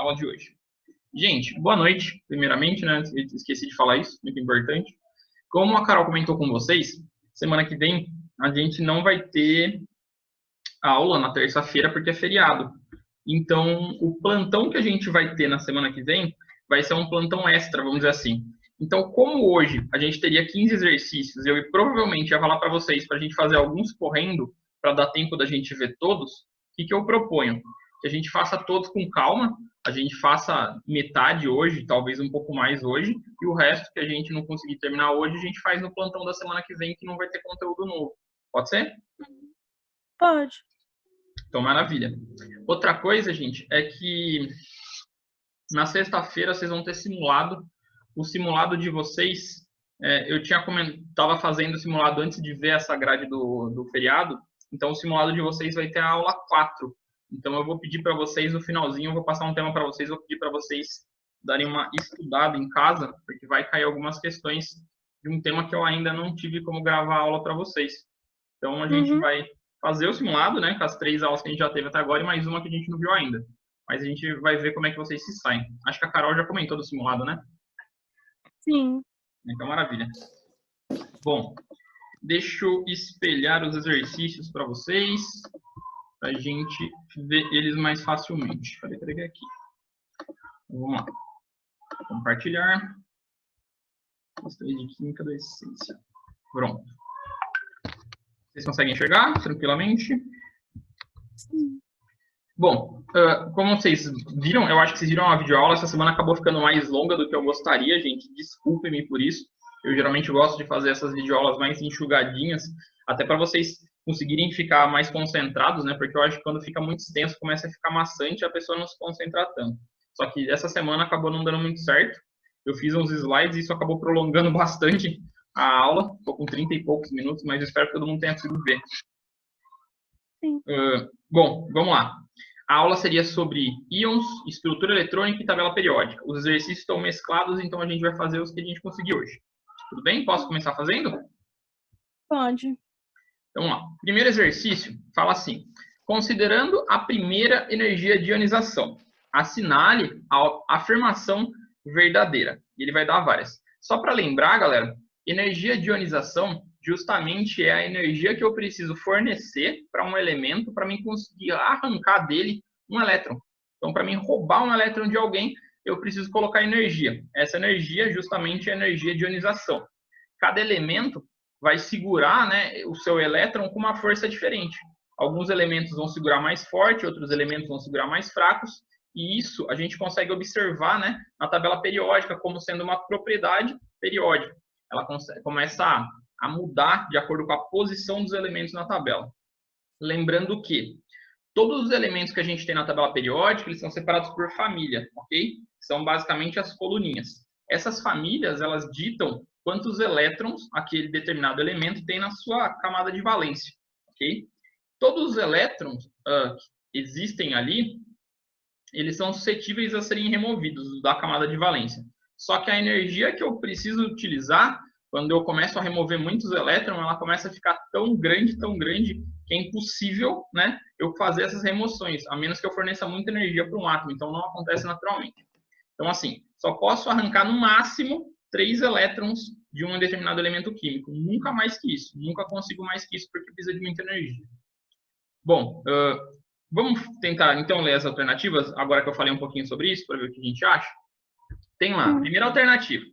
aula de hoje. Gente, boa noite, primeiramente, né? Esqueci de falar isso, muito importante. Como a Carol comentou com vocês, semana que vem a gente não vai ter aula na terça-feira porque é feriado. Então, o plantão que a gente vai ter na semana que vem vai ser um plantão extra, vamos dizer assim. Então, como hoje a gente teria 15 exercícios, eu provavelmente ia falar para vocês para a gente fazer alguns correndo, para dar tempo da gente ver todos, o que eu proponho? Que a gente faça todos com calma, a gente faça metade hoje, talvez um pouco mais hoje, e o resto que a gente não conseguir terminar hoje, a gente faz no plantão da semana que vem, que não vai ter conteúdo novo. Pode ser? Pode. Então, maravilha. Outra coisa, gente, é que na sexta-feira vocês vão ter simulado. O simulado de vocês, eu estava fazendo o simulado antes de ver essa grade do feriado, então o simulado de vocês vai ter a aula 4. Então eu vou pedir para vocês, no finalzinho, eu vou passar um tema para vocês, vou pedir para vocês darem uma estudada em casa, porque vai cair algumas questões de um tema que eu ainda não tive como gravar a aula para vocês. Então a gente vai fazer o simulado, né, com as 3 aulas que a gente já teve até agora e mais uma que a gente não viu ainda. Mas a gente vai ver como é que vocês se saem. Acho que a Carol já comentou do simulado, né? Sim. Então, maravilha. Bom, deixa eu espelhar os exercícios para vocês, para a gente ver eles mais facilmente. Cadê aqui? Vamos lá. Compartilhar. Gostei de química da essência. Pronto. Vocês conseguem enxergar tranquilamente? Sim. Bom, como vocês viram, eu acho que vocês viram a videoaula, essa semana acabou ficando mais longa do que eu gostaria, gente, desculpem-me por isso. Eu geralmente gosto de fazer essas videoaulas mais enxugadinhas, até para vocês conseguirem ficar mais concentrados, né, porque eu acho que quando fica muito extenso, começa a ficar maçante e a pessoa não se concentra tanto. Só que essa semana acabou não dando muito certo, eu fiz uns slides e isso acabou prolongando bastante a aula, estou com 30 e poucos minutos, mas espero que todo mundo tenha conseguido ver. Sim. Bom, vamos lá. A aula seria sobre íons, estrutura eletrônica e tabela periódica. Os exercícios estão mesclados, então a gente vai fazer os que a gente conseguiu hoje. Tudo bem? Posso começar fazendo? Pode. Então, vamos lá. Primeiro exercício fala assim: considerando a primeira energia de ionização, assinale a afirmação verdadeira. Ele vai dar várias. Só para lembrar, galera, energia de ionização justamente é a energia que eu preciso fornecer para um elemento para mim conseguir arrancar dele um elétron. Então, para mim roubar um elétron de alguém, eu preciso colocar energia. Essa energia justamente é a energia de ionização. Cada elemento vai segurar, né, o seu elétron com uma força diferente. Alguns elementos vão segurar mais forte, outros elementos vão segurar mais fracos, e isso a gente consegue observar, né, na tabela periódica como sendo uma propriedade periódica. Ela começa a mudar de acordo com a posição dos elementos na tabela. Lembrando que todos os elementos que a gente tem na tabela periódica, eles são separados por família, ok? São basicamente as coluninhas. Essas famílias, elas ditam quantos elétrons aquele determinado elemento tem na sua camada de valência, ok? Todos os elétrons que existem ali, eles são suscetíveis a serem removidos da camada de valência. Só que a energia que eu preciso utilizar, quando eu começo a remover muitos elétrons, ela começa a ficar tão grande, que é impossível, né, eu fazer essas remoções, a menos que eu forneça muita energia para um átomo. Então, não acontece naturalmente. Então, assim, só posso arrancar no máximo 3 elétrons de um determinado elemento químico. Nunca mais que isso. Nunca consigo mais que isso, porque precisa de muita energia. Bom, vamos tentar, então, ler as alternativas, agora que eu falei um pouquinho sobre isso, para ver o que a gente acha. Tem lá, primeira alternativa.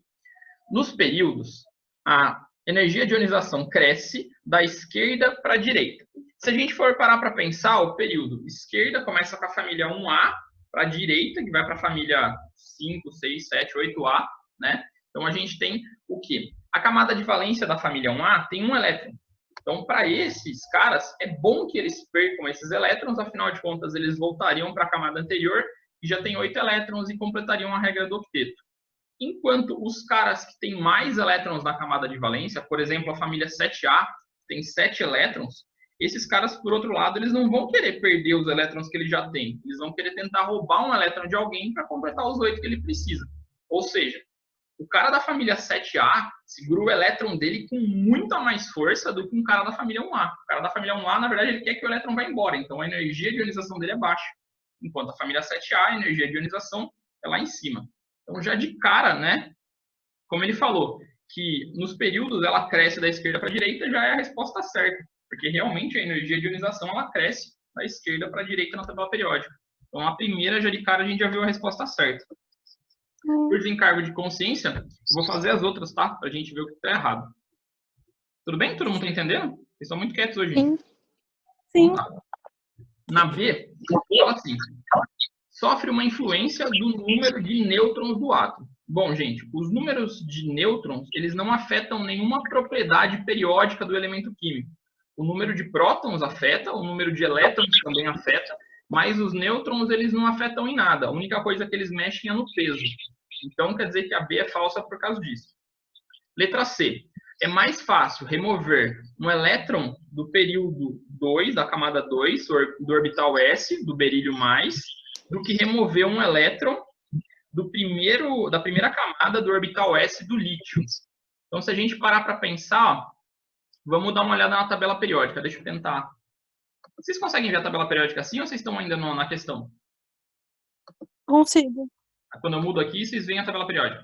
Nos períodos, a energia de ionização cresce da esquerda para a direita. Se a gente for parar para pensar, o período esquerda começa com a família 1A, para a direita, que vai para a família 5, 6, 7, 8A, né? Então, a gente tem o quê? A camada de valência da família 1A tem um elétron. Então, para esses caras, é bom que eles percam esses elétrons, afinal de contas, eles voltariam para a camada anterior, que já tem 8 elétrons, e completariam a regra do octeto. Enquanto os caras que têm mais elétrons na camada de valência, por exemplo, a família 7A, tem 7 elétrons, esses caras, por outro lado, eles não vão querer perder os elétrons que ele já tem. Eles vão querer tentar roubar um elétron de alguém para completar os 8 que ele precisa. Ou seja, o cara da família 7A segura o elétron dele com muita mais força do que um cara da família 1A. O cara da família 1A, na verdade, ele quer que o elétron vá embora. Então, a energia de ionização dele é baixa. enquanto a família 7A, a energia de ionização, é lá em cima. Então, já de cara, né, como ele falou, que nos períodos ela cresce da esquerda para a direita, já é a resposta certa, porque realmente a energia de ionização ela cresce da esquerda para a direita na tabela periódica. Então, a primeira, já de cara, a gente já viu a resposta certa. Por desencargo de consciência, eu vou fazer as outras, tá? Para a gente ver o que está errado. Tudo bem? Todo mundo está entendendo? Vocês estão muito quietos hoje. Sim. Sim. Vamos lá. Na B, fala assim: sofre uma influência do número de nêutrons do átomo. Bom, gente, os números de nêutrons, eles não afetam nenhuma propriedade periódica do elemento químico. O número de prótons afeta, o número de elétrons também afeta, mas os nêutrons, eles não afetam em nada. A única coisa que eles mexem é no peso. Então, quer dizer que a B é falsa por causa disso. Letra C. É mais fácil remover um elétron do período 2, da camada 2, do orbital S, do berílio mais, do que remover um elétron da primeira camada do orbital S do lítio. Então, se a gente parar para pensar, ó, vamos dar uma olhada na tabela periódica. Deixa eu tentar. Vocês conseguem ver a tabela periódica assim ou vocês estão ainda na questão? Consigo. Quando eu mudo aqui, vocês veem a tabela periódica.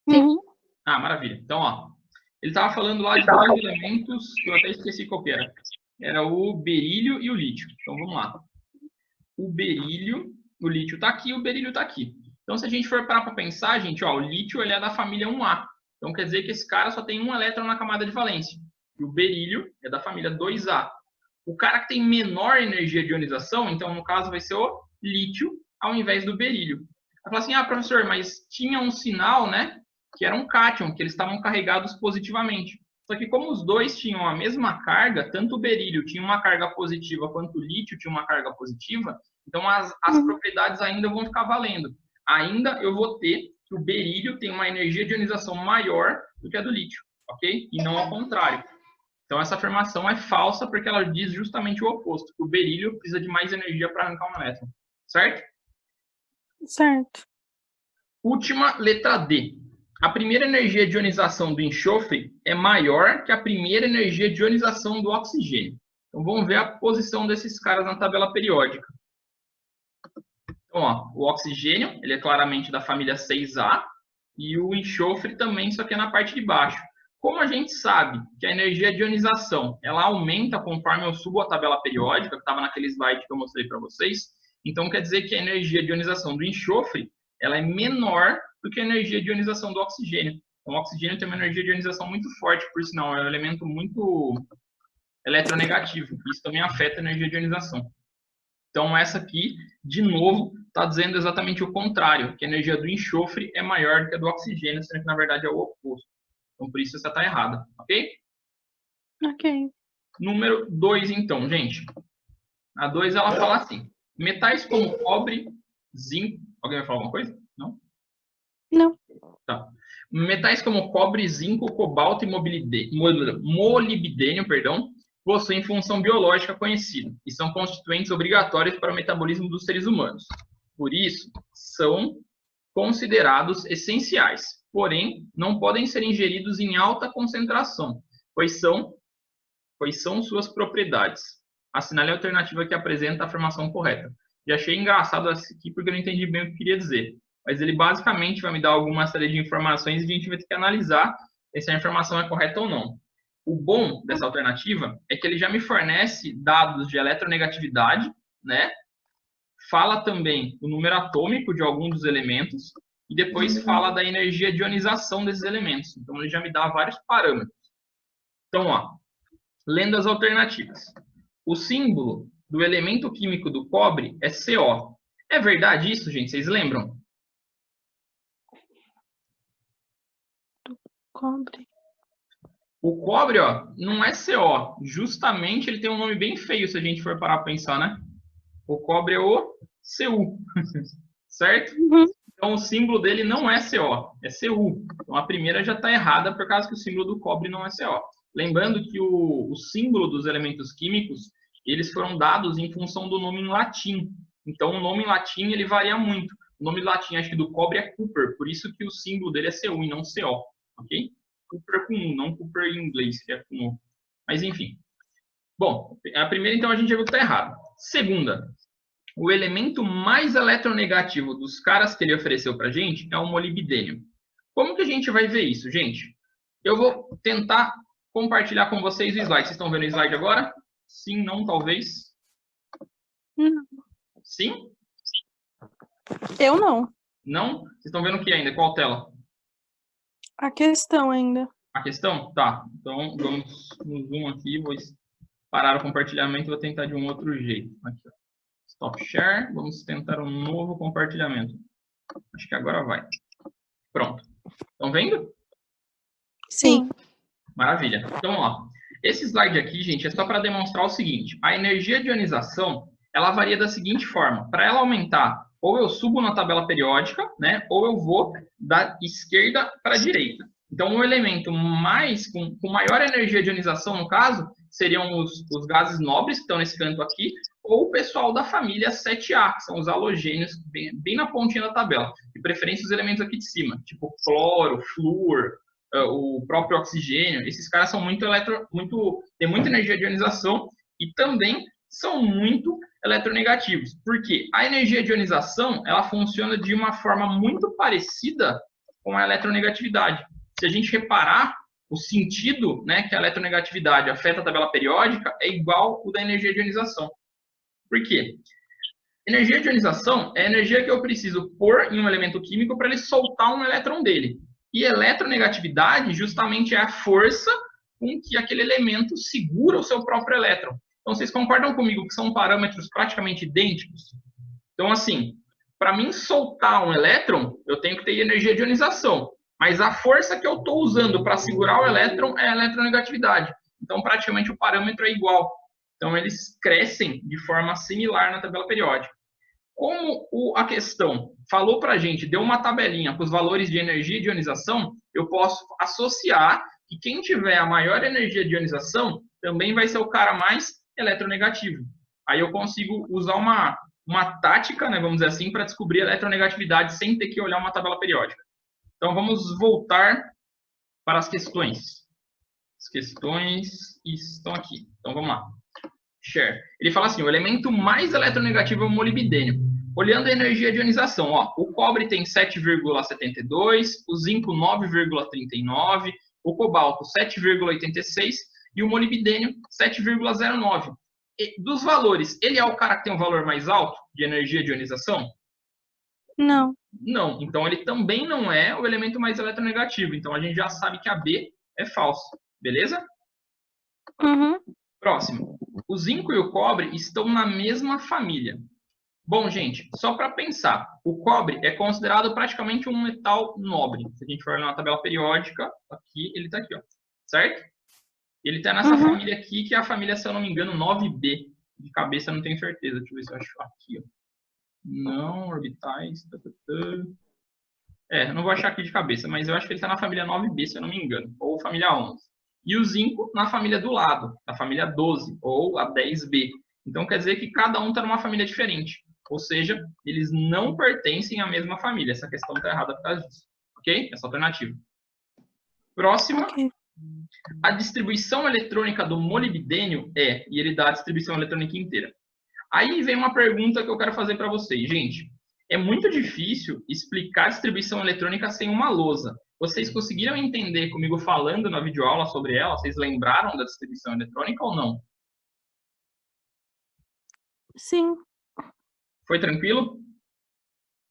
Uhum. Ah, maravilha. Então, ó, ele estava falando lá de dois elementos que eu até esqueci qual que era. Era o berílio e o lítio. Então, vamos lá. O berílio, o lítio está aqui, o berílio está aqui. Então, se a gente for parar para pensar, gente, ó, o lítio ele é da família 1A. Então, quer dizer que esse cara só tem um elétron na camada de valência. E o berílio é da família 2A. O cara que tem menor energia de ionização, então, no caso, vai ser o lítio, ao invés do berílio. Vai falar assim, ah, professor, mas tinha um sinal, né, que era um cátion, que eles estavam carregados positivamente. Só que como os dois tinham a mesma carga, tanto o berílio tinha uma carga positiva quanto o lítio tinha uma carga positiva, então as propriedades ainda vão ficar valendo. Ainda eu vou ter que o berílio tem uma energia de ionização maior do que a do lítio, ok? E não ao contrário. Então essa afirmação é falsa porque ela diz justamente o oposto, que o berílio precisa de mais energia para arrancar um elétron, certo? Certo. Última, letra D. A primeira energia de ionização do enxofre é maior que a primeira energia de ionização do oxigênio. Então, vamos ver a posição desses caras na tabela periódica. Então, ó, o oxigênio, ele é claramente da família 6A, e o enxofre também, só que é na parte de baixo. Como a gente sabe que a energia de ionização, ela aumenta conforme eu subo a tabela periódica, que estava naquele slide que eu mostrei para vocês, então quer dizer que a energia de ionização do enxofre, ela é menor do que a energia de ionização do oxigênio. Então, o oxigênio tem uma energia de ionização muito forte, por sinal, é um elemento muito eletronegativo. Isso também afeta a energia de ionização. Então, essa aqui, de novo, está dizendo exatamente o contrário, que a energia do enxofre é maior do que a do oxigênio, sendo que, na verdade, é o oposto. Então, por isso, essa está errada, ok? Ok. Número 2, então, gente. A 2, ela fala assim, metais como cobre, zinco... Alguém vai falar alguma coisa? Não? Não. Tá. Metais como cobre, zinco, cobalto e molibdênio, possuem função biológica conhecida e são constituintes obrigatórios para o metabolismo dos seres humanos. Por isso, são considerados essenciais, porém, não podem ser ingeridos em alta concentração, pois são suas propriedades. Assinale a alternativa que apresenta a afirmação correta. Já achei engraçado esse aqui porque eu não entendi bem o que queria dizer. Mas ele basicamente vai me dar alguma série de informações e a gente vai ter que analisar se a informação é correta ou não. O bom dessa alternativa é que ele já me fornece dados de eletronegatividade, né? Fala também o número atômico de algum dos elementos e depois fala da energia de ionização desses elementos. Então, ele já me dá vários parâmetros. Então, ó, lendo as alternativas. O símbolo do elemento químico do cobre é CO. É verdade isso, gente? Vocês lembram? Cobre. O cobre, ó, não é CO. Justamente ele tem um nome bem feio se a gente for parar para pensar, né? O cobre é o Cu. Certo? Então o símbolo dele não é CO, é Cu. Então a primeira já está errada por causa que o símbolo do cobre não é CO. Lembrando que o símbolo dos elementos químicos, eles foram dados em função do nome em latim. Então o nome em latim ele varia muito. O nome em latim, acho que do cobre é Cooper, por isso que o símbolo dele é Cu e não CO. Ok? Cooper com U, não Cooper em inglês, que é com U. Mas enfim. Bom, a primeira então a gente já viu que está errado. Segunda, o elemento mais eletronegativo dos caras que ele ofereceu para a gente é o molibdênio. Como que a gente vai ver isso, gente? Eu vou tentar compartilhar com vocês o slide. Vocês estão vendo o slide agora? Sim, não, talvez. Não. Sim? Eu não. Não? Vocês estão vendo o que ainda? Qual tela? A questão ainda. A questão? Tá. Então, vamos no zoom aqui. Vou parar o compartilhamento e vou tentar de um outro jeito. Aqui, ó. Stop share. Vamos tentar um novo compartilhamento. Acho que agora vai. Pronto. Estão vendo? Sim. Maravilha. Então, ó, esse slide aqui, gente, é só para demonstrar o seguinte. A energia de ionização, ela varia da seguinte forma. Para ela aumentar, ou eu subo na tabela periódica, né? Ou eu vou da esquerda para a direita. Então, o elemento com maior energia de ionização, no caso, seriam os gases nobres, que estão nesse canto aqui, ou o pessoal da família 7A, que são os halogênios, bem na pontinha da tabela. De preferência, os elementos aqui de cima, tipo cloro, flúor, o próprio oxigênio. Esses caras são têm muita energia de ionização e também são muito eletronegativos. Porque a energia de ionização, ela funciona de uma forma muito parecida com a eletronegatividade. Se a gente reparar, o sentido, né, que a eletronegatividade afeta a tabela periódica é igual ao da energia de ionização. Por quê? Energia de ionização é a energia que eu preciso pôr em um elemento químico para ele soltar um elétron dele. E eletronegatividade justamente é a força com que aquele elemento segura o seu próprio elétron. Então, vocês concordam comigo que são parâmetros praticamente idênticos? Então, assim, para mim soltar um elétron, eu tenho que ter energia de ionização. Mas a força que eu estou usando para segurar o elétron é a eletronegatividade. Então, praticamente o parâmetro é igual. Então, eles crescem de forma similar na tabela periódica. Como a questão falou para a gente, deu uma tabelinha com os valores de energia de ionização, eu posso associar que quem tiver a maior energia de ionização também vai ser o cara mais eletronegativo. Aí eu consigo usar uma tática, né, vamos dizer assim, para descobrir a eletronegatividade sem ter que olhar uma tabela periódica. Então, vamos voltar para as questões. As questões estão aqui. Então, vamos lá. Share. Ele fala assim, o elemento mais eletronegativo é o molibdênio. Olhando a energia de ionização, ó, o cobre tem 7,72, o zinco 9,39, o cobalto 7,86 e o molibdênio 7,09. Dos valores, ele é o cara que tem o valor mais alto de energia de ionização? Não. Não. Então, ele também não é o elemento mais eletronegativo. Então, a gente já sabe que a B é falso. Beleza? Uhum. Próximo. O zinco e o cobre estão na mesma família. Bom, gente, só para pensar, o cobre é considerado praticamente um metal nobre. Se a gente for olhar na tabela periódica, aqui, ele está aqui, ó, certo? Ele está nessa família aqui, que é a família, se eu não me engano, 9B. De cabeça, não tenho certeza. Deixa eu ver se eu acho aqui, ó. Não, orbitais. Não vou achar aqui de cabeça, mas eu acho que ele está na família 9B, se eu não me engano, ou família 11. E o zinco na família do lado, na família 12, ou a 10B. Então, quer dizer que cada um está numa família diferente. Ou seja, eles não pertencem à mesma família. Essa questão está errada por causa disso. Ok? Essa alternativa. Próxima. Ok. A distribuição eletrônica do molibdênio e ele dá a distribuição eletrônica inteira. Aí vem uma pergunta que eu quero fazer para vocês. Gente, é muito difícil explicar a distribuição eletrônica sem uma lousa. Vocês conseguiram entender comigo falando na videoaula sobre ela? Vocês lembraram da distribuição eletrônica ou não? Sim. Foi tranquilo?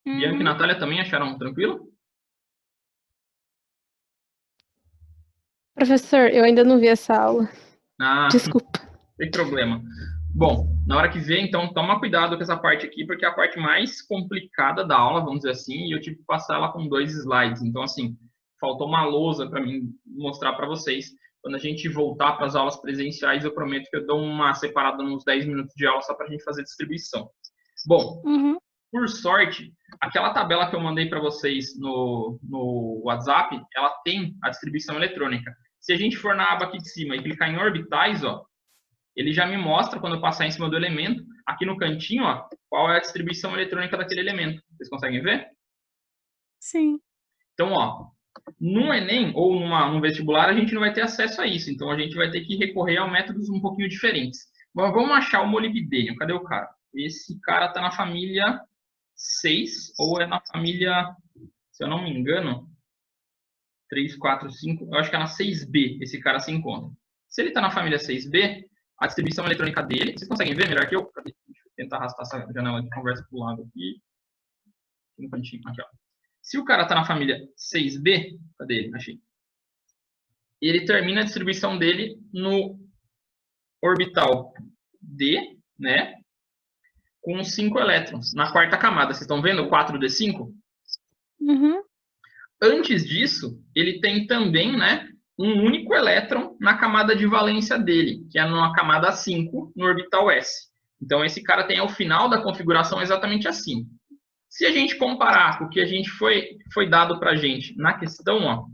Bianca e Natália também acharam tranquilo? Professor, eu ainda não vi essa aula. Desculpa. Não tem problema. Bom, na hora que ver, então, toma cuidado com essa parte aqui, porque é a parte mais complicada da aula, vamos dizer assim, e eu tive que passar ela com 2 slides. Então, assim, faltou uma lousa para mim mostrar para vocês. Quando a gente voltar para as aulas presenciais, eu prometo que eu dou uma separada nos 10 minutos de aula só para a gente fazer distribuição. Bom, por sorte, aquela tabela que eu mandei para vocês no WhatsApp, ela tem a distribuição eletrônica. Se a gente for na aba aqui de cima e clicar em orbitais, ó, ele já me mostra, quando eu passar em cima do elemento, aqui no cantinho, ó, qual é a distribuição eletrônica daquele elemento. Vocês conseguem ver? Sim. Então, ó, no Enem ou num vestibular, a gente não vai ter acesso a isso. Então, a gente vai ter que recorrer a métodos um pouquinho diferentes. Mas vamos achar o molibdênio. Cadê o cara? esse cara está na família 6, ou é na família, se eu não me engano, 3, 4, 5, eu acho que é na 6B esse cara se encontra. Se ele está na família 6B, a distribuição eletrônica dele, vocês conseguem ver melhor que eu? Deixa eu tentar arrastar essa janela de conversa para o lado aqui. No cantinho, aqui, ó. Se o cara está na família 6B, cadê ele? Achei. Ele termina a distribuição dele no orbital D, né? Com 5 elétrons, na quarta camada. Vocês estão vendo o 4D5? Uhum. Antes disso, ele tem também, né, um único elétron na camada de valência dele, que é numa camada 5, no orbital S. Então, esse cara tem ao final da configuração exatamente assim. Se a gente comparar com o que a gente foi dado para a gente na questão, ó,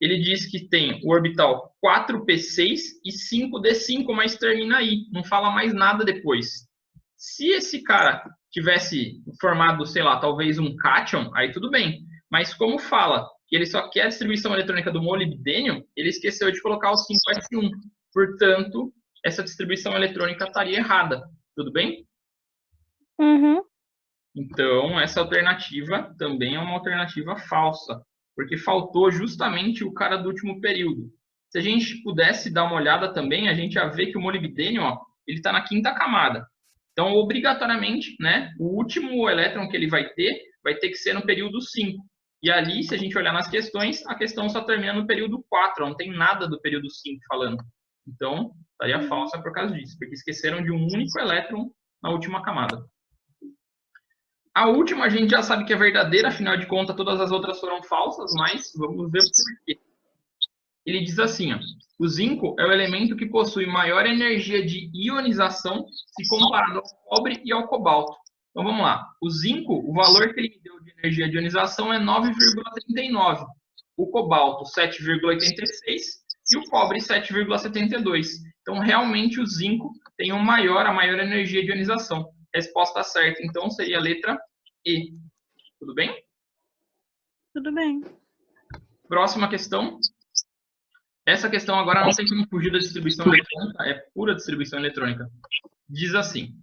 ele diz que tem o orbital 4p6 e 5d5, mas termina aí, não fala mais nada depois. Se esse cara tivesse formado, sei lá, talvez um cátion, aí tudo bem. Mas como fala que ele só quer a distribuição eletrônica do molibdênio, ele esqueceu de colocar o 5s1. Portanto, essa distribuição eletrônica estaria errada. Tudo bem? Uhum. Então, essa alternativa também é uma alternativa falsa, porque faltou justamente o cara do último período. Se a gente pudesse dar uma olhada também, a gente ia ver que o molibdênio, ó, ele está na quinta camada. Então, obrigatoriamente, né, o último elétron que ele vai ter que ser no período 5. E ali, se a gente olhar nas questões, a questão só termina no período 4, não tem nada do período 5 falando. Então, estaria falsa por causa disso, porque esqueceram de um único elétron na última camada. A última a gente já sabe que é verdadeira, afinal de contas todas as outras foram falsas, mas vamos ver por quê. Ele diz assim, ó, o zinco é o elemento que possui maior energia de ionização se comparado ao cobre e ao cobalto. Então vamos lá, o zinco, o valor que ele me deu de energia de ionização é 9,39, o cobalto 7,86 e o cobre 7,72. Então realmente o zinco tem a maior energia de ionização. Resposta certa, então, seria a letra E. Tudo bem? Tudo bem. Próxima questão. Essa questão agora não tem como fugir da distribuição eletrônica, é pura distribuição eletrônica. Diz assim: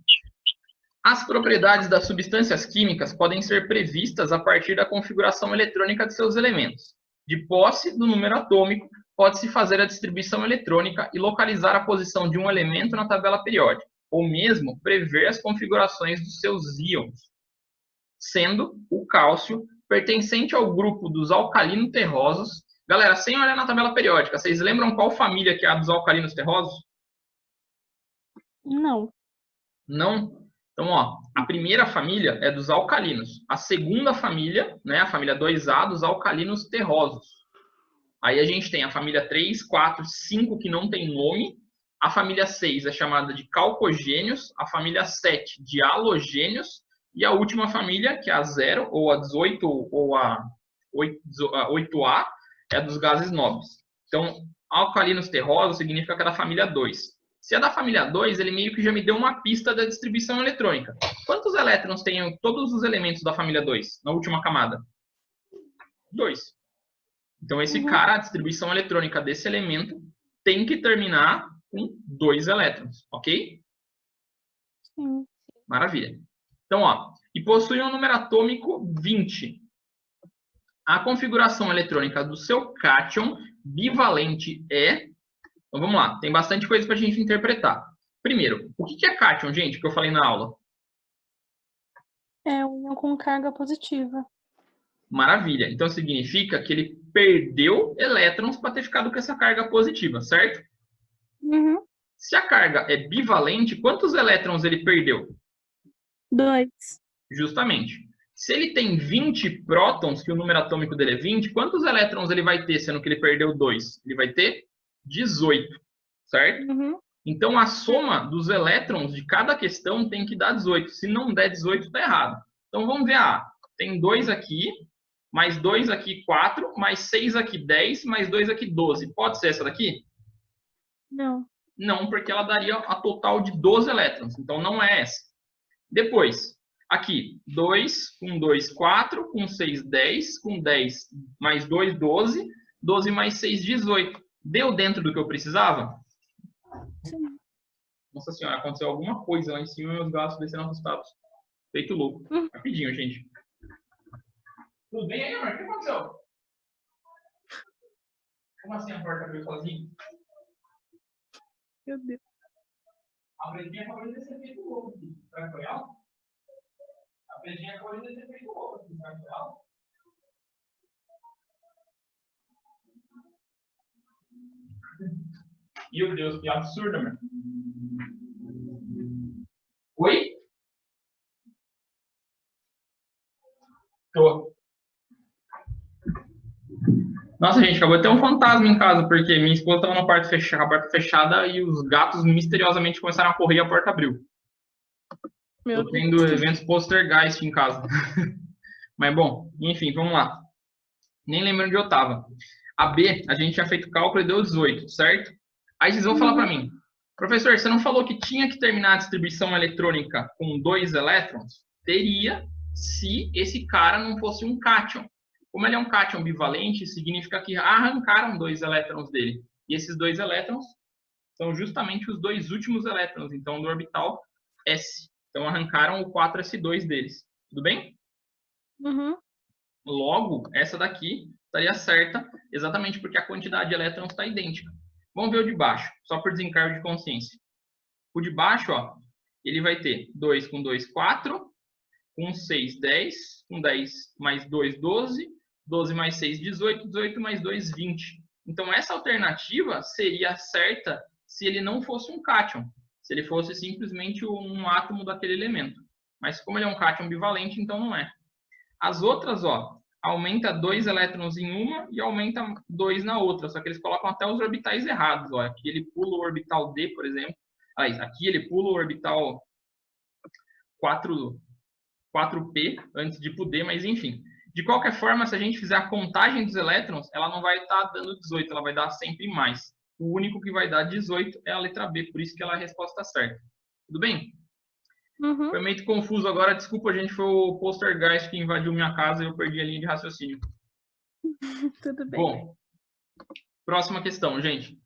as propriedades das substâncias químicas podem ser previstas a partir da configuração eletrônica de seus elementos. De posse do número atômico, pode-se fazer a distribuição eletrônica e localizar a posição de um elemento na tabela periódica, ou mesmo prever as configurações dos seus íons, sendo o cálcio pertencente ao grupo dos alcalinos terrosos. Galera, sem olhar na tabela periódica, vocês lembram qual família que é a dos alcalinos terrosos? Não. Não? Então, ó, a primeira família é dos alcalinos. A segunda família, né, a família 2A, dos alcalinos terrosos. Aí a gente tem a família 3, 4, 5, que não tem nome. A família 6 é chamada de calcogênios, a família 7 de halogênios, e a última família, que é a 0, ou a 18, ou a 8A, é a dos gases nobres. Então, alcalinos terrosos significa que é da família 2. Se é da família 2, ele meio que já me deu uma pista da distribuição eletrônica. Quantos elétrons tem todos os elementos da família 2, na última camada? 2. Então, esse cara, a distribuição eletrônica desse elemento, tem que terminar com 2 elétrons, ok? Sim. Maravilha. Então, ó, e possui um número atômico 20. A configuração eletrônica do seu cátion bivalente é... Então, vamos lá. Tem bastante coisa para a gente interpretar. Primeiro, o que é cátion, gente, que eu falei na aula? É um íon com carga positiva. Maravilha. Então, significa que ele perdeu elétrons para ter ficado com essa carga positiva, certo? Uhum. Se a carga é bivalente, quantos elétrons ele perdeu? 2. Justamente. Se ele tem 20 prótons, que o número atômico dele é 20, quantos elétrons ele vai ter, sendo que ele perdeu 2? Ele vai ter 18, certo? Uhum. Então, a soma dos elétrons de cada questão tem que dar 18. Se não der 18, está errado. Então, vamos ver. Tem 2 aqui, mais 2 aqui, 4, mais 6 aqui, 10, mais 2 aqui, 12. Pode ser essa daqui? Não. Não, porque ela daria a total de 12 elétrons. Então, não é essa. Depois, aqui, 2, com 2, 4, com 6, 10, com 10, mais 2, 12, 12 mais 6, 18. Deu dentro do que eu precisava? Sim. Nossa senhora, aconteceu alguma coisa lá em cima e meus gatos desceram assustados. Feito louco. Rapidinho, gente. Tudo bem aí, amor? O que aconteceu? Como assim a porta abriu sozinha? Meu Deus. A Bredinha acabou de descer feito louco aqui. Será que foi ela? A Bredinha acabou de descer feito louco aqui. Será que foi ela? Meu Deus, que absurdo, mano. Oi? Tô. Nossa, gente, acabou de ter um fantasma em casa, porque minha esposa estava no quarto fechado, a porta fechada e os gatos misteriosamente começaram a correr e a porta abriu. Meu Tô tendo Deus. eventos poltergeist em casa. Mas bom, enfim, vamos lá. Nem lembro onde eu estava. A B, a gente tinha feito cálculo e deu 18, certo? Aí vocês vão falar para mim, professor, você não falou que tinha que terminar a distribuição eletrônica com 2 elétrons? Teria, se esse cara não fosse um cátion. Como ele é um cátion bivalente, significa que arrancaram 2 elétrons dele. E esses 2 elétrons são justamente os 2 últimos elétrons, então, do orbital S. Então, arrancaram o 4s2 deles. Tudo bem? Uhum. Logo, essa daqui estaria certa, exatamente porque a quantidade de elétrons está idêntica. Vamos ver o de baixo, só por desencargo de consciência. O de baixo, ó, ele vai ter 2 com 2, 4, com 6, 10, com 10 mais 2, 12, 12 mais 6, 18, 18 mais 2, 20. Então, essa alternativa seria certa se ele não fosse um cátion, se ele fosse simplesmente um átomo daquele elemento. Mas como ele é um cátion bivalente, então não é. As outras, ó, aumenta 2 elétrons em uma e aumenta 2 na outra, só que eles colocam até os orbitais errados. Ó. Aqui ele pula o orbital D, por exemplo. Aqui ele pula o orbital 4P antes de ir para o D, mas enfim. De qualquer forma, se a gente fizer a contagem dos elétrons, ela não vai estar dando 18, ela vai dar sempre mais. O único que vai dar 18 é a letra B, por isso que ela é a resposta certa. Tudo bem? Uhum. Foi meio confuso agora, desculpa, gente, foi o poltergeist que invadiu minha casa e eu perdi a linha de raciocínio. Tudo bem. Bom, próxima questão, gente.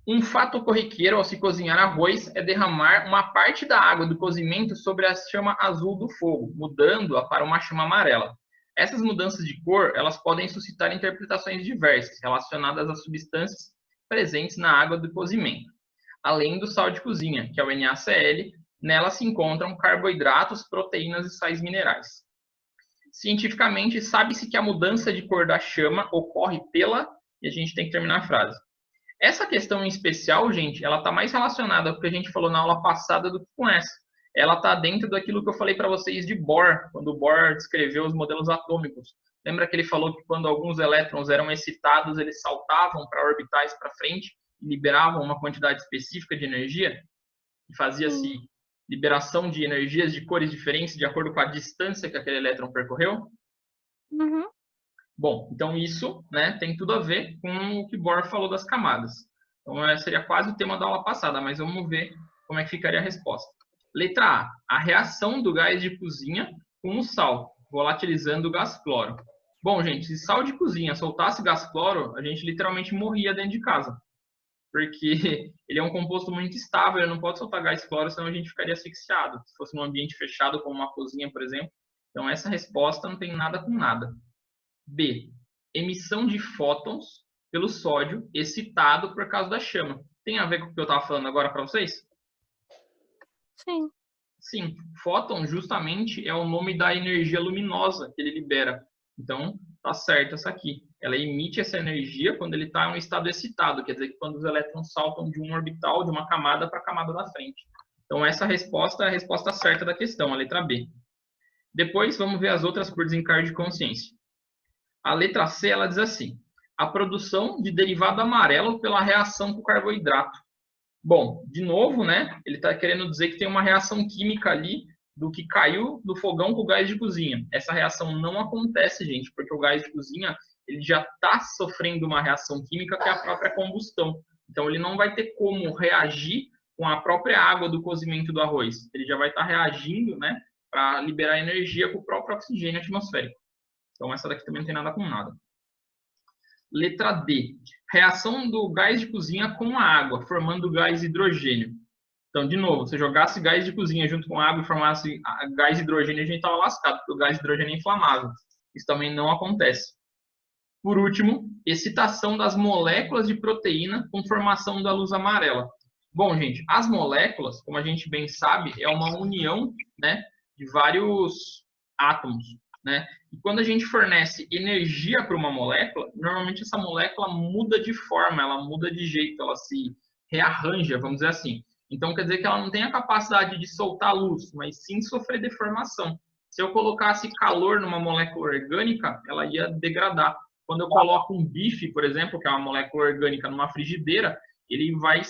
Um fato corriqueiro ao se cozinhar arroz é derramar uma parte da água do cozimento sobre a chama azul do fogo, mudando-a para uma chama amarela. Essas mudanças de cor, elas podem suscitar interpretações diversas relacionadas às substâncias presentes na água do cozimento. Além do sal de cozinha, que é o NaCl, nela se encontram carboidratos, proteínas e sais minerais. Cientificamente, sabe-se que a mudança de cor da chama ocorre pela... E a gente tem que terminar a frase. Essa questão em especial, gente, ela está mais relacionada com o que a gente falou na aula passada do que com essa. Ela está dentro daquilo que eu falei para vocês de Bohr, quando o Bohr descreveu os modelos atômicos. Lembra que ele falou que quando alguns elétrons eram excitados, eles saltavam para orbitais para frente e liberavam uma quantidade específica de energia? E fazia-se liberação de energias de cores diferentes de acordo com a distância que aquele elétron percorreu? Uhum. Bom, então isso, né, tem tudo a ver com o que Bohr falou das camadas. Então, seria quase o tema da aula passada, mas vamos ver como é que ficaria a resposta. Letra A reação do gás de cozinha com o sal, volatilizando o gás cloro. Bom, gente, se sal de cozinha soltasse gás cloro, a gente literalmente morria dentro de casa. Porque ele é um composto muito estável, ele não pode soltar gás cloro, senão a gente ficaria asfixiado. Se fosse num ambiente fechado, como uma cozinha, por exemplo. Então, essa resposta não tem nada com nada. B. Emissão de fótons pelo sódio excitado por causa da chama. Tem a ver com o que eu estava falando agora para vocês? Sim. Sim. Fóton justamente é o nome da energia luminosa que ele libera. Então, tá certo essa aqui. Ela emite essa energia quando ele está em um estado excitado, quer dizer que quando os elétrons saltam de um orbital, de uma camada para a camada da frente. Então, essa resposta é a resposta certa da questão, a letra B. Depois, vamos ver as outras por desencargo de consciência. A letra C, ela diz assim: a produção de derivado amarelo pela reação com o carboidrato. Bom, de novo, né? Ele está querendo dizer que tem uma reação química ali do que caiu do fogão com o gás de cozinha. Essa reação não acontece, gente, porque o gás de cozinha ele já está sofrendo uma reação química que é a própria combustão. Então, ele não vai ter como reagir com a própria água do cozimento do arroz. Ele já vai estar reagindo, né, para liberar energia com o próprio oxigênio atmosférico. Então, essa daqui também não tem nada com nada. Letra D. Reação do gás de cozinha com a água, formando o gás hidrogênio. Então, de novo, se jogasse gás de cozinha junto com água e formasse gás de hidrogênio, a gente estava lascado, porque o gás de hidrogênio é inflamável. Isso também não acontece. Por último, excitação das moléculas de proteína com formação da luz amarela. Bom, gente, as moléculas, como a gente bem sabe, é uma união, né, de vários átomos, né? E quando a gente fornece energia para uma molécula, normalmente essa molécula muda de forma, ela muda de jeito, ela se rearranja, vamos dizer assim. Então, quer dizer que ela não tem a capacidade de soltar luz, mas sim sofrer deformação. Se eu colocasse calor numa molécula orgânica, ela ia degradar. Quando eu coloco um bife, por exemplo, que é uma molécula orgânica, numa frigideira, ele vai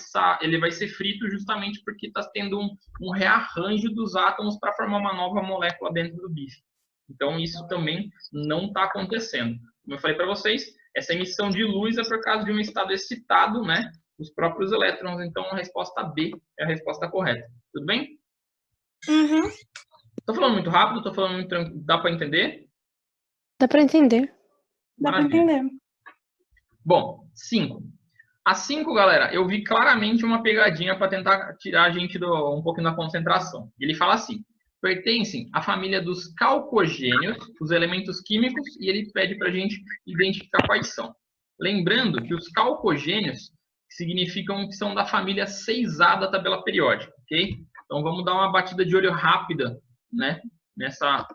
ser frito justamente porque está tendo um rearranjo dos átomos para formar uma nova molécula dentro do bife. Então, isso também não está acontecendo. Como eu falei para vocês, essa emissão de luz é por causa de um estado excitado, né? Os próprios elétrons. Então, a resposta B é a resposta correta. Tudo bem? Uhum. Estou falando muito rápido? Estou falando muito tranquilo? Dá para entender? Dá para entender. Dá para entender. Bom, 5. A 5, galera, eu vi claramente uma pegadinha para tentar tirar a gente um pouquinho da concentração. Ele fala assim: pertencem à família dos calcogênios, os elementos químicos, e ele pede para a gente identificar quais são. Lembrando que os calcogênios significam que são da família 6A da tabela periódica, ok? Então vamos dar uma batida de olho rápida, né, nessa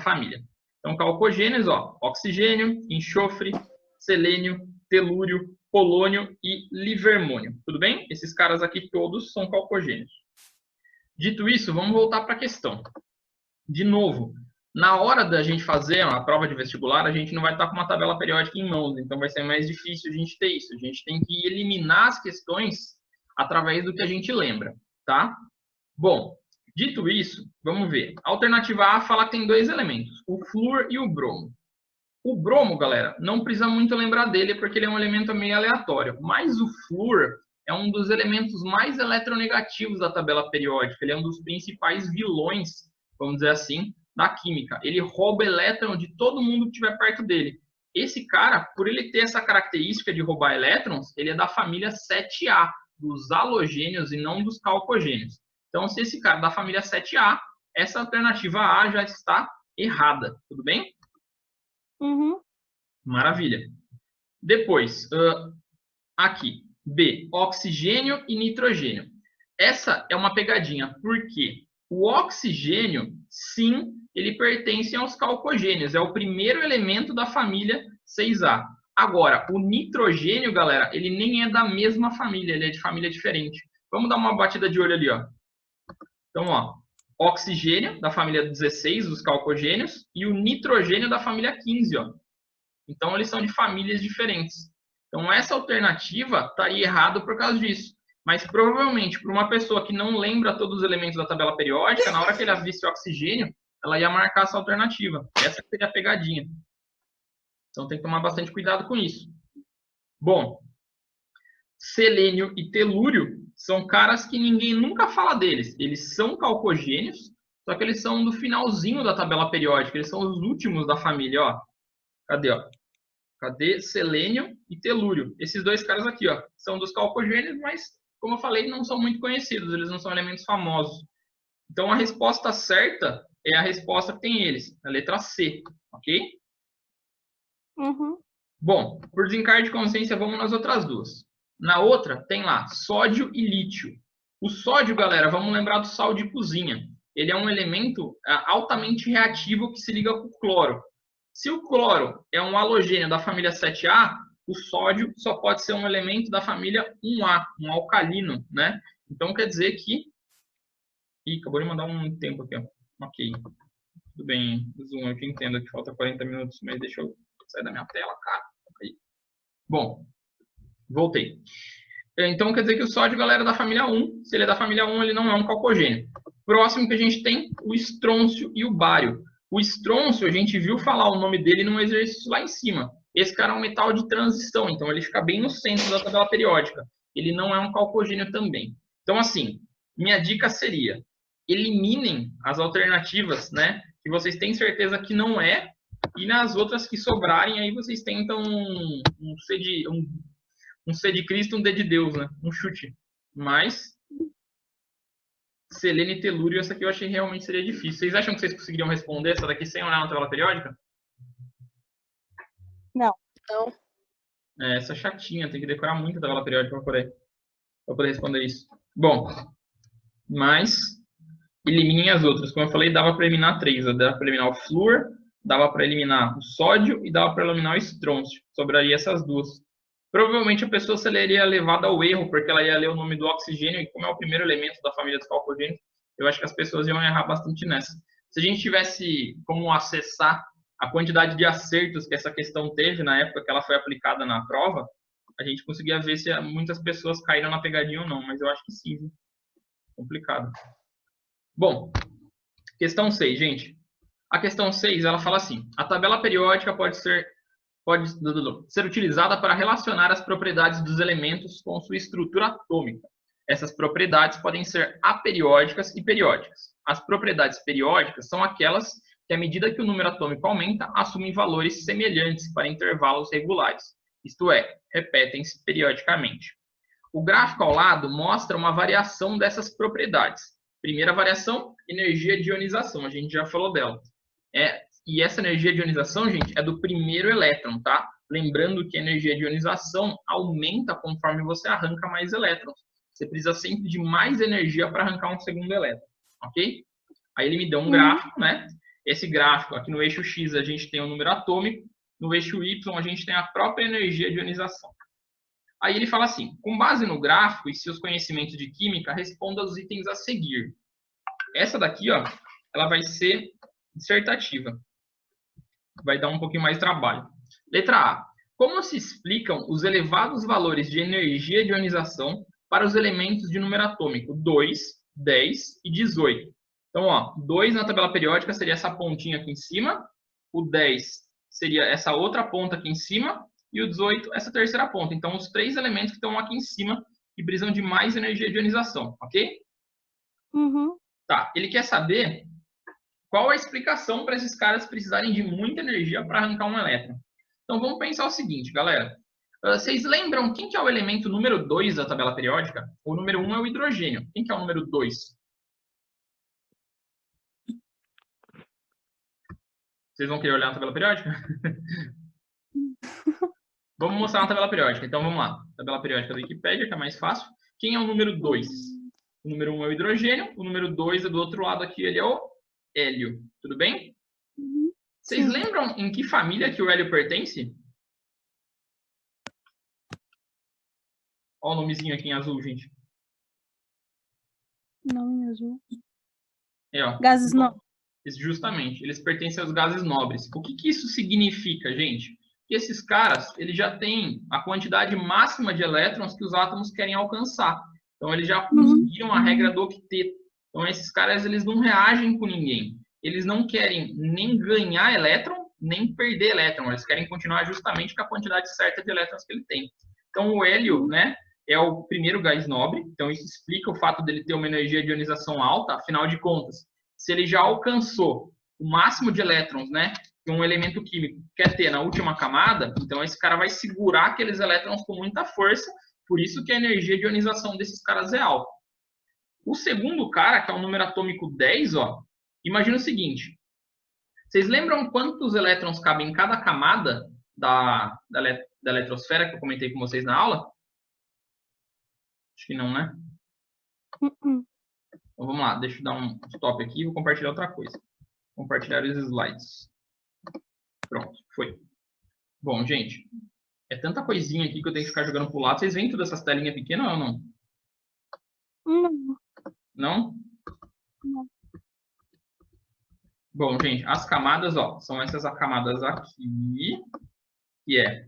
família. Então, calcogênios, ó, oxigênio, enxofre, selênio, telúrio, polônio e livermônio. Tudo bem? Esses caras aqui todos são calcogênios. Dito isso, vamos voltar para a questão. De novo, na hora da gente fazer a prova de vestibular, a gente não vai estar com uma tabela periódica em mãos, então vai ser mais difícil a gente ter isso. A gente tem que eliminar as questões através do que a gente lembra, tá? Bom, dito isso, vamos ver. A alternativa A fala que tem dois elementos, o flúor e o bromo. O bromo, galera, não precisa muito lembrar dele porque ele é um elemento meio aleatório, mas o flúor é um dos elementos mais eletronegativos da tabela periódica, ele é um dos principais vilões, vamos dizer assim, da química. Ele rouba elétron de todo mundo que estiver perto dele. Esse cara, por ele ter essa característica de roubar elétrons, ele é da família 7A, dos halogênios e não dos calcogênios. Então, se esse cara é da família 7A, essa alternativa A já está errada, tudo bem? Uhum. Maravilha. Depois, aqui, B, oxigênio e nitrogênio. Essa é uma pegadinha, porque o oxigênio, sim, ele pertence aos calcogênios, é o primeiro elemento da família 6A. Agora, o nitrogênio, galera, ele nem é da mesma família, ele é de família diferente. Vamos dar uma batida de olho ali, ó. Então, ó, oxigênio da família 16, dos calcogênios, e o nitrogênio da família 15, ó. Então, eles são de famílias diferentes. Então, essa alternativa estaria errada por causa disso. Mas, provavelmente, para uma pessoa que não lembra todos os elementos da tabela periódica, na hora que ela visse oxigênio, ela ia marcar essa alternativa. Essa seria a pegadinha. Então, tem que tomar bastante cuidado com isso. Bom, selênio e telúrio são caras que ninguém nunca fala deles. Eles são calcogênios, só que eles são do finalzinho da tabela periódica. Eles são os últimos da família, ó. Cadê, ó? Cadê selênio e telúrio? Esses dois caras aqui, ó, são dos calcogênios, mas, como eu falei, não são muito conhecidos, eles não são elementos famosos. Então, a resposta certa é a resposta que tem eles, a letra C, ok? Uhum. Bom, por desencargo de consciência, vamos nas outras duas. Na outra, tem lá sódio e lítio. O sódio, galera, vamos lembrar do sal de cozinha. Ele é um elemento altamente reativo que se liga com o cloro. Se o cloro é um halogênio da família 7A, o sódio só pode ser um elemento da família 1A, um alcalino, né? Então, quer dizer que... Ih, acabou de mandar um tempo aqui, ó. Ok. Tudo bem, Zoom, eu te entendo que falta 40 minutos, mas deixa eu sair da minha tela, cara. Aí. Bom, voltei. Então, quer dizer que o sódio, galera, é da família 1. Se ele é da família 1, ele não é um calcogênio. Próximo que a gente tem, o estrôncio e o bário. O estrôncio, a gente viu falar o nome dele num exercício lá em cima. Esse cara é um metal de transição, então ele fica bem no centro da tabela periódica. Ele não é um calcogênio também. Então, assim, minha dica seria, eliminem as alternativas, né, que vocês têm certeza que não é, e nas outras que sobrarem, aí vocês tentam um C de Cristo, um D de Deus, né, um chute. Mas selênio e telúrio. Essa aqui eu achei realmente seria difícil. Vocês acham que vocês conseguiriam responder essa daqui sem olhar na tabela periódica? Não. Não. Essa é chatinha, tem que decorar muito a tabela periódica para poder responder isso. Bom, mas eliminem as outras. Como eu falei, dava para eliminar 3. Dava para eliminar o flúor, dava para eliminar o sódio e dava para eliminar o estrôncio. Sobraria essas duas. Provavelmente a pessoa seria levada ao erro, porque ela ia ler o nome do oxigênio, e como é o primeiro elemento da família dos calcogênios, eu acho que as pessoas iam errar bastante nessa. Se a gente tivesse como acessar a quantidade de acertos que essa questão teve na época que ela foi aplicada na prova, a gente conseguia ver se muitas pessoas caíram na pegadinha ou não, mas eu acho que sim, viu? Complicado. Bom, questão 6, gente. A questão 6, ela fala assim: a tabela periódica pode ser utilizada para relacionar as propriedades dos elementos com sua estrutura atômica. Essas propriedades podem ser aperiódicas e periódicas. As propriedades periódicas são aquelas que, à medida que o número atômico aumenta, assumem valores semelhantes para intervalos regulares, isto é, repetem-se periodicamente. O gráfico ao lado mostra uma variação dessas propriedades. Primeira variação, energia de ionização, a gente já falou dela. E essa energia de ionização, gente, é do primeiro elétron, tá? Lembrando que a energia de ionização aumenta conforme você arranca mais elétrons. Você precisa sempre de mais energia para arrancar um segundo elétron, ok? Aí ele me deu um gráfico, né? Esse gráfico, aqui no eixo X, a gente tem o número atômico, no eixo Y, a gente tem a própria energia de ionização. Aí ele fala assim: com base no gráfico e seus conhecimentos de química, responda aos itens a seguir. Essa daqui, ó, ela vai ser dissertativa. Vai dar um pouquinho mais de trabalho. Letra A. Como se explicam os elevados valores de energia de ionização para os elementos de número atômico 2, 10 e 18? Então, ó, 2 na tabela periódica seria essa pontinha aqui em cima, o 10 seria essa outra ponta aqui em cima e o 18 essa terceira ponta. Então, os 3 elementos que estão aqui em cima e precisam de mais energia de ionização, ok? Uhum. Tá, ele quer saber qual a explicação para esses caras precisarem de muita energia para arrancar um elétron. Então, vamos pensar o seguinte, galera. Vocês lembram quem que é o elemento número 2 da tabela periódica? O número 1 é o hidrogênio. Quem que é o número 2? Vocês vão querer olhar na tabela periódica? Vamos mostrar na tabela periódica. Então, vamos lá. Tabela periódica da Wikipédia, que é mais fácil. Quem é o número 2? O número 1 é o hidrogênio. O número 2 é do outro lado aqui, ele é o hélio. Tudo bem? Vocês lembram em que família que o hélio pertence? Olha o nomezinho aqui em azul, gente. Não em azul. Ó. Gases nobres. Justamente, eles pertencem aos gases nobres. O que isso significa, gente? Que esses caras, eles já têm a quantidade máxima de elétrons que os átomos querem alcançar. Então, eles já conseguiram a regra do octeto. Então, esses caras, eles não reagem com ninguém. Eles não querem nem ganhar elétron, nem perder elétron. Eles querem continuar justamente com a quantidade certa de elétrons que ele tem. Então, o hélio, né, é o primeiro gás nobre. Então, isso explica o fato dele ter uma energia de ionização alta. Afinal de contas, se ele já alcançou o máximo de elétrons, né, que um elemento químico quer ter na última camada, então esse cara vai segurar aqueles elétrons com muita força. Por isso que a energia de ionização desses caras é alta. O segundo cara, que é o número atômico 10, ó, imagina o seguinte. Vocês lembram quantos elétrons cabem em cada camada da eletrosfera que eu comentei com vocês na aula? Acho que não, né? Então vamos lá, deixa eu dar um stop aqui e vou compartilhar outra coisa. Compartilhar os slides. Pronto, foi. Bom, gente, é tanta coisinha aqui que eu tenho que ficar jogando pro lado. Vocês veem todas essas telinhas pequenas ou não? Não. Não? Não. Bom, gente, as camadas, ó, são essas camadas aqui, que é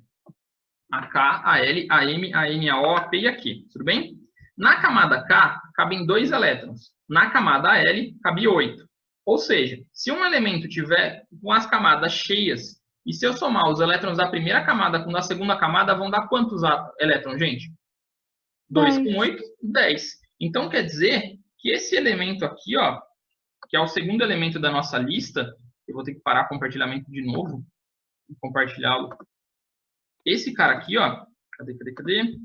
a K, a L, a M, a N, a O, a P e a Q, tudo bem? Na camada K, cabem 2 elétrons. Na camada L, cabe 8. Ou seja, se um elemento tiver com as camadas cheias, e se eu somar os elétrons da primeira camada com da segunda camada, vão dar quantos elétrons, gente? 2 com 8, 10. Então, quer dizer que esse elemento aqui, ó, que é o segundo elemento da nossa lista, eu vou ter que parar o compartilhamento de novo e compartilhá-lo. Esse cara aqui, ó, cadê?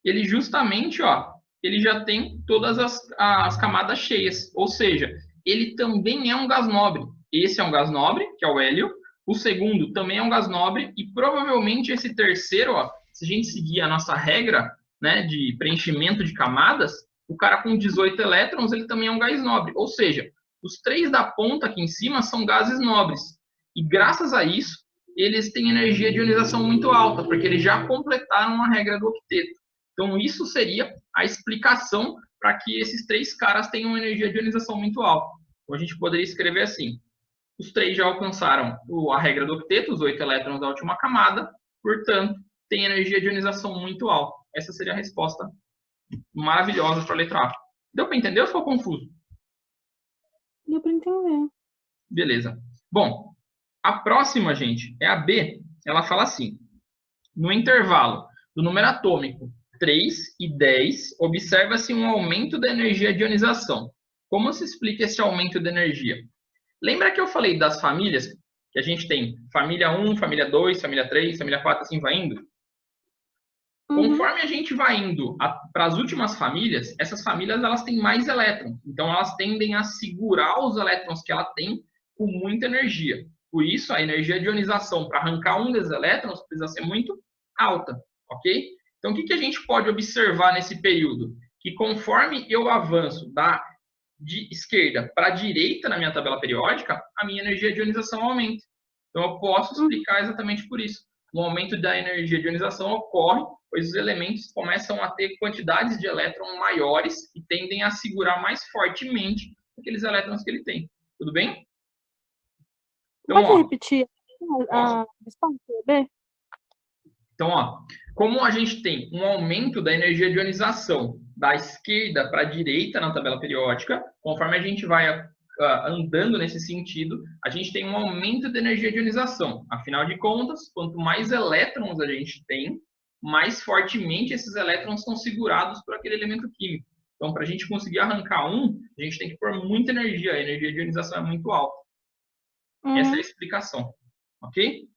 Ele justamente, ó, ele já tem todas as camadas cheias, ou seja, ele também é um gás nobre. Esse é um gás nobre, que é o hélio. O segundo também é um gás nobre e provavelmente esse terceiro, ó, se a gente seguir a nossa regra, né, de preenchimento de camadas, o cara com 18 elétrons, ele também é um gás nobre. Ou seja, os 3 da ponta aqui em cima são gases nobres. E graças a isso, eles têm energia de ionização muito alta, porque eles já completaram a regra do octeto. Então, isso seria a explicação para que esses 3 caras tenham uma energia de ionização muito alta. Então, a gente poderia escrever assim: os 3 já alcançaram a regra do octeto, os 8 elétrons da última camada, portanto, tem energia de ionização muito alta. Essa seria a resposta maravilhosa para a letra A. Deu para entender ou ficou confuso? Deu para entender. Beleza. Bom, a próxima, gente, é a B. Ela fala assim: no intervalo do número atômico 3 e 10, observa-se um aumento da energia de ionização. Como se explica esse aumento de energia? Lembra que eu falei das famílias? Que a gente tem família 1, família 2, família 3, família 4, assim vai indo? Conforme a gente vai indo para as últimas famílias, essas famílias elas têm mais elétrons. Então, elas tendem a segurar os elétrons que ela tem com muita energia. Por isso, a energia de ionização para arrancar um desses elétrons precisa ser muito alta, ok? Então, o que a gente pode observar nesse período? Que conforme eu avanço de esquerda para a direita na minha tabela periódica, a minha energia de ionização aumenta. Então, eu posso explicar exatamente por isso. O aumento da energia de ionização ocorre, pois os elementos começam a ter quantidades de elétrons maiores e tendem a segurar mais fortemente aqueles elétrons que ele tem. Tudo bem? Então, Pode repetir a resposta B? Então, ó, como a gente tem um aumento da energia de ionização da esquerda para a direita na tabela periódica, conforme a gente vai andando nesse sentido, a gente tem um aumento da energia de ionização. Afinal de contas, quanto mais elétrons a gente tem, mais fortemente esses elétrons são segurados por aquele elemento químico. Então, para a gente conseguir arrancar um, a gente tem que pôr muita energia. A energia de ionização é muito alta. Essa é a explicação. Ok?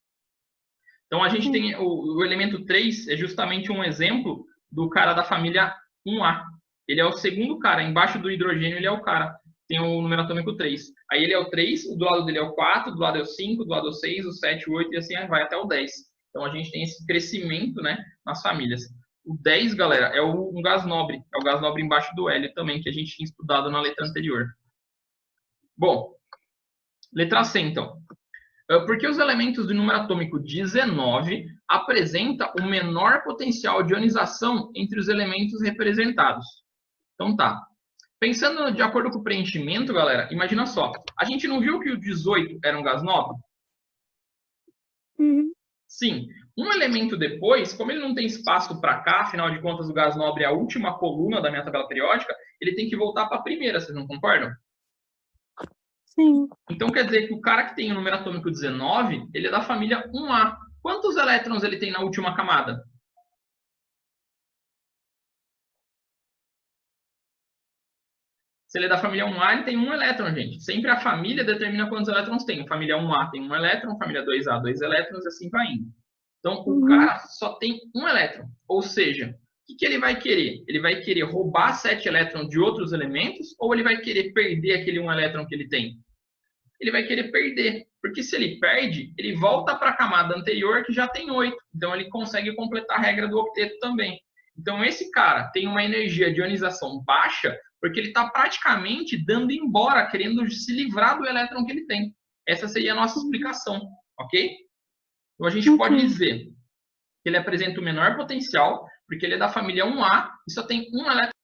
Então, a gente tem o elemento 3, é justamente um exemplo do cara da família 1A. Ele é o segundo cara. Embaixo do hidrogênio, ele é o cara. Tem o número atômico 3. Aí ele é o 3, do lado dele é o 4, do lado é o 5, do lado é o 6, o 7, o 8 e assim vai até o 10. Então, a gente tem esse crescimento, né, nas famílias. O 10, galera, é um gás nobre. É o gás nobre embaixo do hélio também, que a gente tinha estudado na letra anterior. Bom, letra C, então. Porque os elementos do número atômico 19 apresentam o menor potencial de ionização entre os elementos representados. Então, tá. Pensando de acordo com o preenchimento, galera, imagina só. A gente não viu que o 18 era um gás nobre? Sim. Um elemento depois, como ele não tem espaço para cá, afinal de contas o gás nobre é a última coluna da minha tabela periódica, ele tem que voltar para a primeira, vocês não concordam? Sim. Então quer dizer que o cara que tem o número atômico 19, ele é da família 1A. Quantos elétrons ele tem na última camada? Se ele é da família 1A, ele tem um elétron, gente. Sempre a família determina quantos elétrons tem. Família 1A tem um elétron, família 2A, 2 elétrons, e assim vai indo. Então, o cara só tem um elétron. Ou seja, o que ele vai querer? Ele vai querer roubar 7 elétrons de outros elementos ou ele vai querer perder aquele 1 elétron que ele tem? Ele vai querer perder. Porque se ele perde, ele volta para a camada anterior que já tem 8. Então, ele consegue completar a regra do octeto também. Então, esse cara tem uma energia de ionização baixa porque ele está praticamente dando embora, querendo se livrar do elétron que ele tem. Essa seria a nossa explicação, ok? Então, a gente pode dizer que ele apresenta o menor potencial, porque ele é da família 1A e só tem um elétron